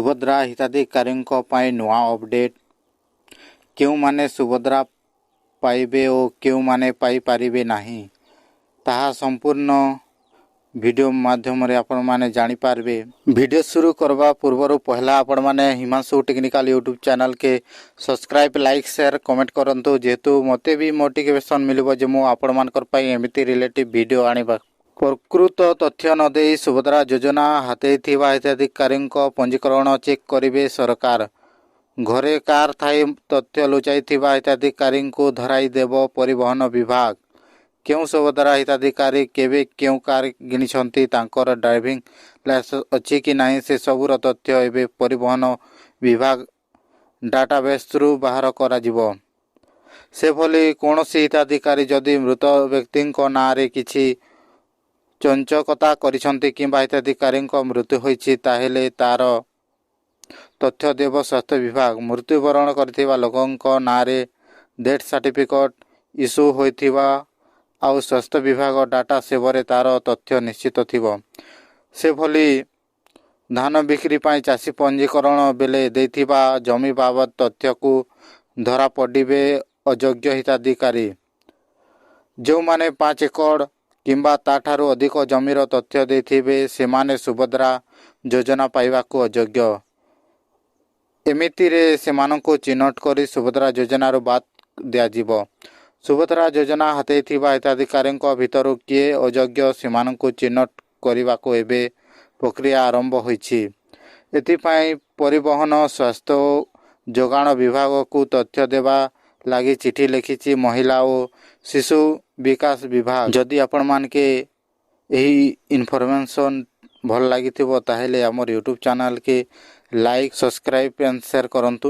सुभद्रा हिताधिकारीଙ୍କ ପାଇଁ ନୂଆ ଅପଡେଟ୍। କେଉଁମାନେ ସୁଭଦ୍ରା ପାଇବେ ଓ କେଉଁମାନେ ପାଇପାରିବେ ନାହିଁ ତାହା ସମ୍ପୂର୍ଣ୍ଣ ଭିଡ଼ିଓ ମାଧ୍ୟମରେ ଆପଣମାନେ ଜାଣିପାରିବେ। ଭିଡ଼ିଓ शुरू करवा पूर्व पहला आपने हिमांशु टेक्निकल यूट्यूब चैनल के सब्सक्राइब लाइक शेयर कमेंट करंतु जेहेतु मते भी मोटिवेशन मिलिबो जे मो आपण मानकर पई एमिति रिलेटिव वीडियो आनिबा। प्रकृत तथ्य न देई सुभद्रा योजना हाते थिबा हिताधिकारी पंजीकरण चेक करिवे सरकार। घरे कार थाई तथ्य लुचाई थिबा हिताधिकारी को धराई देव परिवहन विभाग। क्यों सुभद्रा हिताधिकारी केवे क्यों कार किनिछंती तांकर ड्राइविंग लाइसेंस अछि कि नहीं से सबुर तथ्य एवं परिवहन विभाग डाटाबेस रु बाहर करा जिवो। से भली कौनसी हिताधिकारी जदि मृत व्यक्ति नाँ रे किछि चंचकता करिछंती किंबा हिताधिकारी मृत्यु होइछि ताहेले तार तथ्य देव स्वास्थ्य विभाग। मृत्युवरण करथिबा लोकंक नाँ रे डेथ सर्टिफिकेट इश्यू होइथिबा आउ स्वास्थ्य विभाग डाटा सेवरे तार तथ्य निश्चित थिबो। से भली धान बिक्री पाई चाषी पंजीकरण बेले देथिबा जमी बाबद तथ्य को धरा पड़िबे अयोग्य हिताधिकारी। जो माने 5 एकड़ किंबा ताठारु अधिक जमीर तथ्य देथिबे सेमाने सुभद्रा योजना पाइबाकू अयोग्य। एमिति रे सेमानंको चिन्हट करी सुभद्रा योजना रो बात दियाजिबो। सुभद्रा योजना हाते थिबा हिताधिकारी भितर किए अयोग्य सेमानंको चिन्हट करने एवं प्रक्रिया आरंभ होइछि। एथिपाई परिवहन स्वास्थ्य जोगाण विभाग को तथ्य देवा लगी चिठी लिखिछि महिला और शिशु विकास विभाग। जदि आपण मान के यही इनफॉरमेशन भल लगी ताहेले हमर यूट्यूब चैनल के लाइक सब्सक्राइब एंड शेयर करंतु।